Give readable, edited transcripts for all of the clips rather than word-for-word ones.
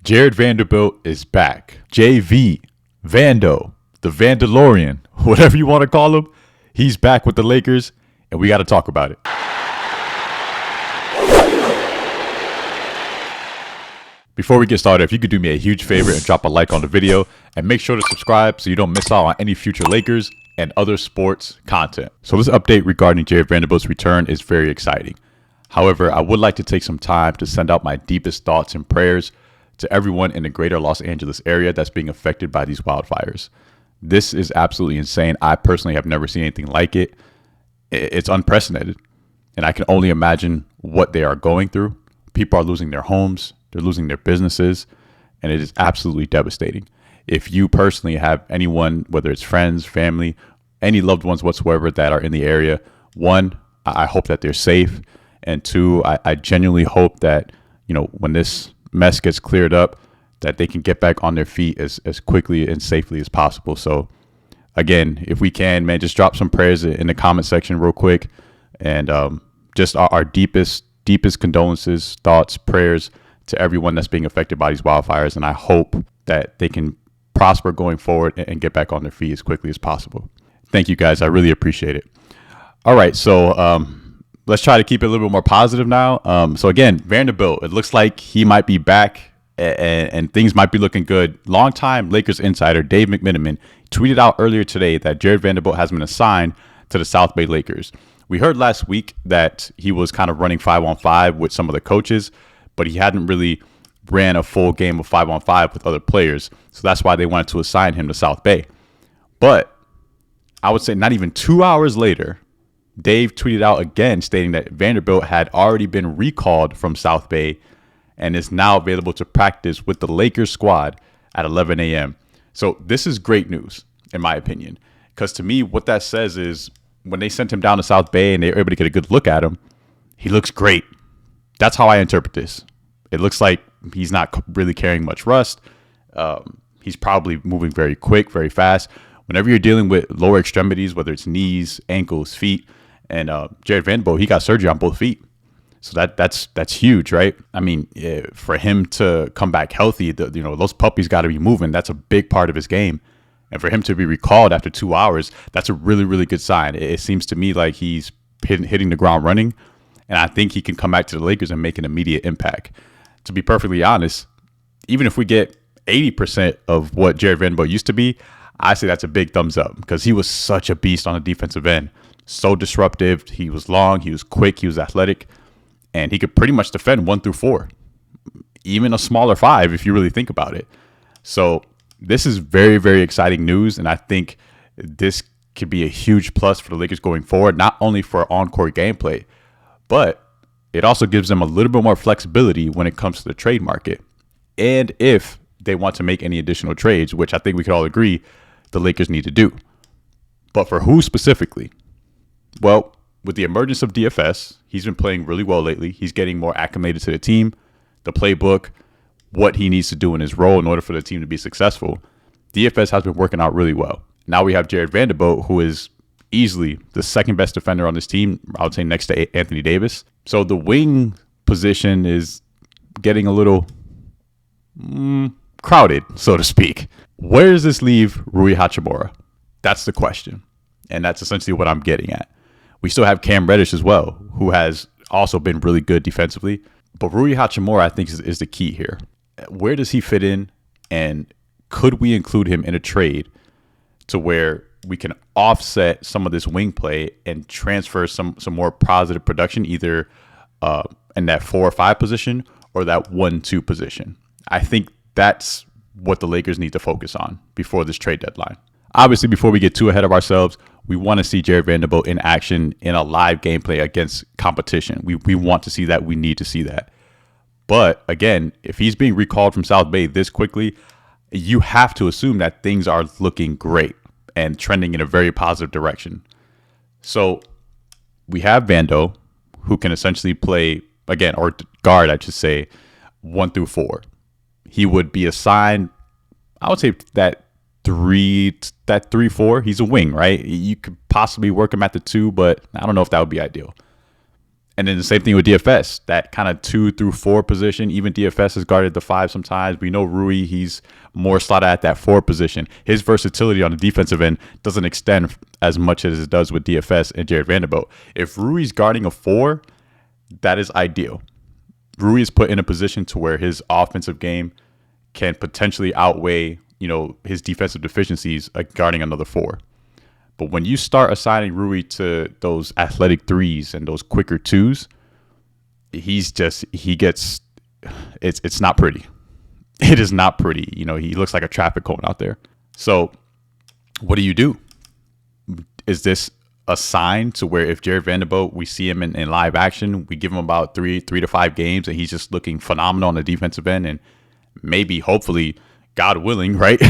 Jared Vanderbilt is back. JV, Vando, the Vandalorian, whatever you want to call him, he's back with the Lakers, and we got to talk about it. Before we get started, if you could do me a huge favor and drop a like on the video, and make sure to subscribe so you don't miss out on any future Lakers and other sports content. So this update regarding Jared Vanderbilt's return is very exciting. However, I would like to take some time to send out my deepest thoughts and prayers to everyone in the greater Los Angeles area that's being affected by these wildfires. This is absolutely insane. I personally have never seen anything like it. It's unprecedented, and I can only imagine what they are going through. People are losing their homes, they're losing their businesses, and it is absolutely devastating. If you personally have anyone, whether it's friends, family, any loved ones whatsoever that are in the area, one, I hope that they're safe, and two, I genuinely hope that, when this mess gets cleared up, that they can get back on their feet as quickly and safely as possible. So again, if we can, man, just drop some prayers in the comment section real quick, and just our deepest condolences, thoughts, prayers to everyone that's being affected by these wildfires. And I hope that they can prosper going forward and get back on their feet as quickly as possible. Thank you guys. I really appreciate it. All right. So let's try to keep it a little bit more positive now. So again, Vanderbilt, it looks like he might be back and things might be looking good. Longtime Lakers insider Dave McMenamin tweeted out earlier today that Jared Vanderbilt has been assigned to the South Bay Lakers. We heard last week that he was kind of running 5-on-5 with some of the coaches, but he hadn't really ran a full game of 5-on-5 with other players. So that's why they wanted to assign him to South Bay. But I would say not even 2 hours later, Dave tweeted out again stating that Vanderbilt had already been recalled from South Bay and is now available to practice with the Lakers squad at 11 a.m. So this is great news, in my opinion, because to me, what that says is when they sent him down to South Bay and they were able to get a good look at him, he looks great. That's how I interpret this. It looks like he's not really carrying much rust. He's probably moving very quick, very fast. Whenever you're dealing with lower extremities, whether it's knees, ankles, feet, and Jared Vanderbilt, he got surgery on both feet. So that's huge, right? I mean, for him to come back healthy, those puppies got to be moving. That's a big part of his game. And for him to be recalled after 2 hours, that's a really, really good sign. It seems to me like he's hitting the ground running. And I think he can come back to the Lakers and make an immediate impact. To be perfectly honest, even if we get 80% of what Jared Vanderbilt used to be, I say that's a big thumbs up because he was such a beast on the defensive end. So disruptive. He was long, he was quick, he was athletic, and he could pretty much defend 1 through 4, even a smaller 5 if you really think about it. So this is very, very exciting news, and I think this could be a huge plus for the Lakers going forward, not only for on-court gameplay, but it also gives them a little bit more flexibility when it comes to the trade market. And if they want to make any additional trades, which I think we could all agree the Lakers need to do. But for who specifically? Well, with the emergence of DFS, he's been playing really well lately. He's getting more acclimated to the team, the playbook, what he needs to do in his role in order for the team to be successful. DFS has been working out really well. Now we have Jared Vanderbilt, who is easily the second best defender on this team, I would say next to Anthony Davis. So the wing position is getting a little crowded, so to speak. Where does this leave Rui Hachimura? That's the question. And that's essentially what I'm getting at. We still have Cam Reddish as well, who has also been really good defensively. But Rui Hachimura, I think, is the key here. Where does he fit in? And could we include him in a trade to where we can offset some of this wing play and transfer some more positive production, either in that 4 or 5 position or that 1-2 position? I think that's what the Lakers need to focus on before this trade deadline. Obviously, before we get too ahead of ourselves, we want to see Jared Vanderbilt in action in a live gameplay against competition. We want to see that. We need to see that. But again, if he's being recalled from South Bay this quickly, you have to assume that things are looking great and trending in a very positive direction. So we have Vando, who can essentially play, again, or guard, I should say, 1 through 4. He would be assigned, I would say that 3-4. He's a wing, right? You could possibly work him at the 2, but I don't know if that would be ideal. And then the same thing with DFS, that kind of 2 through 4 position. Even DFS has guarded the 5 sometimes. We know Rui, he's more slotted at that 4 position. His versatility on the defensive end doesn't extend as much as it does with DFS and Jared Vanderbilt. If Rui's guarding a 4, that is ideal. Rui is put in a position to where his offensive game can potentially outweigh, his defensive deficiencies guarding another 4. But when you start assigning Rui to those athletic 3s and those quicker 2s, it's not pretty. It is not pretty. He looks like a traffic cone out there. So what do? Is this a sign to where if Jared Vanderbilt, we see him in live action, we give him about 3 to 5 games and he's just looking phenomenal on the defensive end, and maybe, hopefully, God willing, right?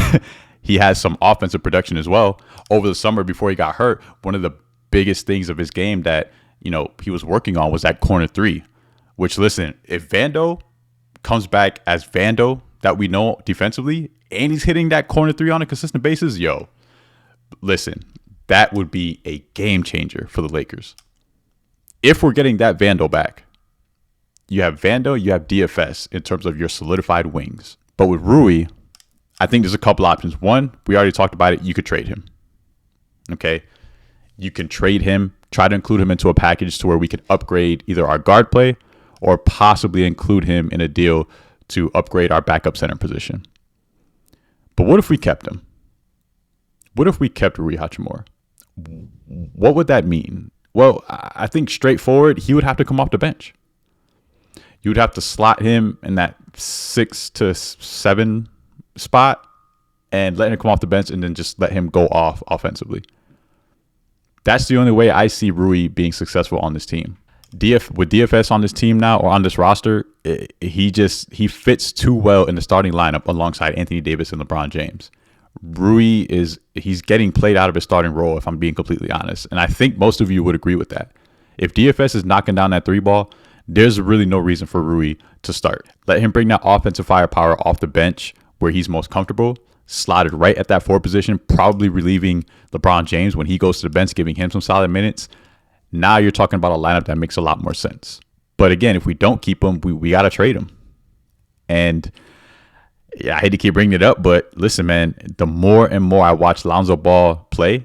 He has some offensive production as well. Over the summer before he got hurt, one of the biggest things of his game that, he was working on was that corner 3, which, listen, if Vando comes back as Vando that we know defensively, and he's hitting that corner 3 on a consistent basis, listen, that would be a game changer for the Lakers. If we're getting that Vando back, you have Vando, you have DFS in terms of your solidified wings. But with Rui, I think there's a couple options. One, we already talked about it. You could trade him. Okay. You can trade him, try to include him into a package to where we could upgrade either our guard play or possibly include him in a deal to upgrade our backup center position. But what if we kept him? What if we kept Rui Hachimura? What would that mean? Well, I think straightforward, he would have to come off the bench. You would have to slot him in that 6 to 7 spot and let him come off the bench and then just let him go off offensively. That's the only way I see Rui being successful on this team. With DFS on this team now or on this roster, he fits too well in the starting lineup alongside Anthony Davis and LeBron James. Rui he's getting played out of his starting role, if I'm being completely honest. And I think most of you would agree with that. If DFS is knocking down that 3 ball, there's really no reason for Rui to start. Let him bring that offensive firepower off the bench where he's most comfortable, slotted right at that 4 position, probably relieving LeBron James when he goes to the bench, giving him some solid minutes. Now you're talking about a lineup that makes a lot more sense. But again, if we don't keep him, we got to trade him. And yeah, I hate to keep bringing it up, but listen, man, the more and more I watch Lonzo Ball play,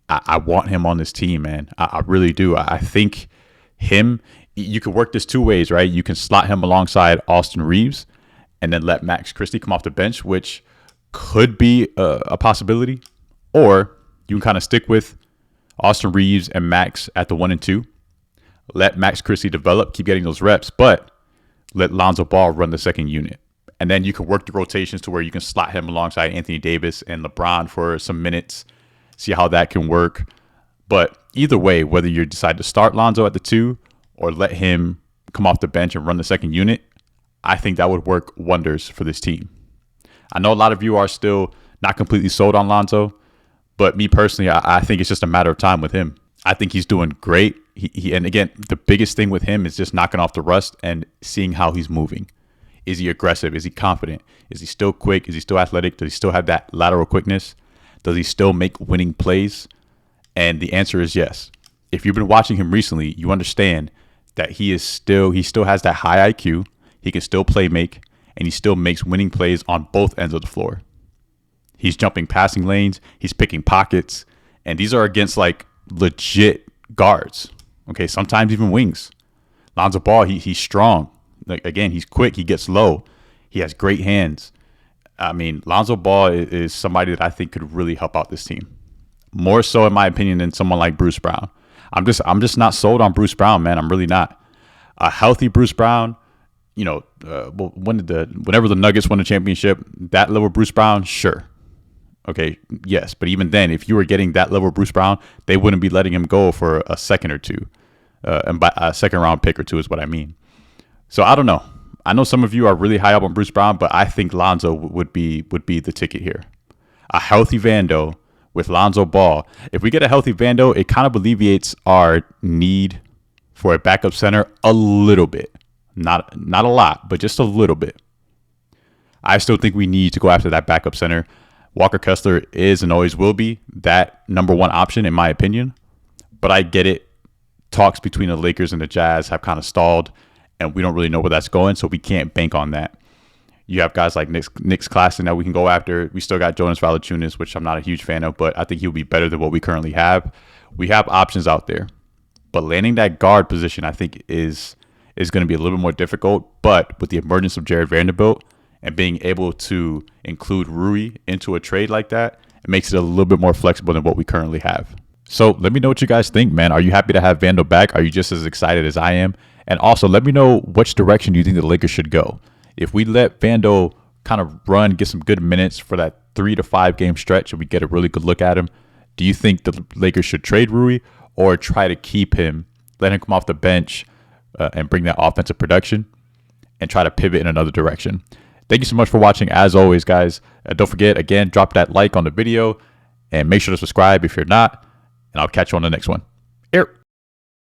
I want him on this team, man. I really do. I think you could work this 2 ways, right? You can slot him alongside Austin Reeves and then let Max Christie come off the bench, which could be a possibility. Or you can kind of stick with Austin Reeves and Max at the 1 and 2. Let Max Christie develop, keep getting those reps, but let Lonzo Ball run the second unit. And then you can work the rotations to where you can slot him alongside Anthony Davis and LeBron for some minutes, see how that can work. But either way, whether you decide to start Lonzo at the 2 or let him come off the bench and run the second unit, I think that would work wonders for this team. I know a lot of you are still not completely sold on Lonzo, but me personally, I think it's just a matter of time with him. I think he's doing great. And again, the biggest thing with him is just knocking off the rust and seeing how he's moving. Is he aggressive? Is he confident? Is he still quick? Is he still athletic? Does he still have that lateral quickness? Does he still make winning plays? And the answer is yes. If you've been watching him recently, you understand that he still has that high IQ. He can still play make, and he still makes winning plays on both ends of the floor. He's jumping passing lanes. He's picking pockets. And these are against like legit guards. Okay, sometimes even wings. Lonzo Ball, he's strong. Like, again, he's quick. He gets low. He has great hands. I mean, Lonzo Ball is somebody that I think could really help out this team. More so, in my opinion, than someone like Bruce Brown. I'm just not sold on Bruce Brown, man. I'm really not. A healthy Bruce Brown, whenever the Nuggets won the championship, that level Bruce Brown, sure. Okay, yes. But even then, if you were getting that level of Bruce Brown, they wouldn't be letting him go for a second or two. And by a second round pick or 2 is what I mean. So I don't know. I know some of you are really high up on Bruce Brown, but I think Lonzo would be the ticket here. A healthy Vando with Lonzo Ball. If we get a healthy Vando, it kind of alleviates our need for a backup center a little bit. Not a lot, but just a little bit. I still think we need to go after that backup center. Walker Kessler is and always will be that number 1 option, in my opinion. But I get it. talks between the Lakers and the Jazz have kind of stalled, and we don't really know where that's going, so we can't bank on that. You have guys like Nick's Claxton that we can go after. We still got Jonas Valanciunas, which I'm not a huge fan of, but I think he'll be better than what we currently have. We have options out there, but landing that guard position, I think, is going to be a little bit more difficult. But with the emergence of Jared Vanderbilt and being able to include Rui into a trade like that, it makes it a little bit more flexible than what we currently have. So let me know what you guys think, man. Are you happy to have Vando back? Are you just as excited as I am? And also, let me know which direction you think the Lakers should go. If we let Vando kind of run, get some good minutes for that 3 to 5 game stretch, and we get a really good look at him, do you think the Lakers should trade Rui or try to keep him, let him come off the bench and bring that offensive production and try to pivot in another direction? Thank you so much for watching. As always, guys, don't forget, again, drop that like on the video and make sure to subscribe if you're not. And I'll catch you on the next one. Here.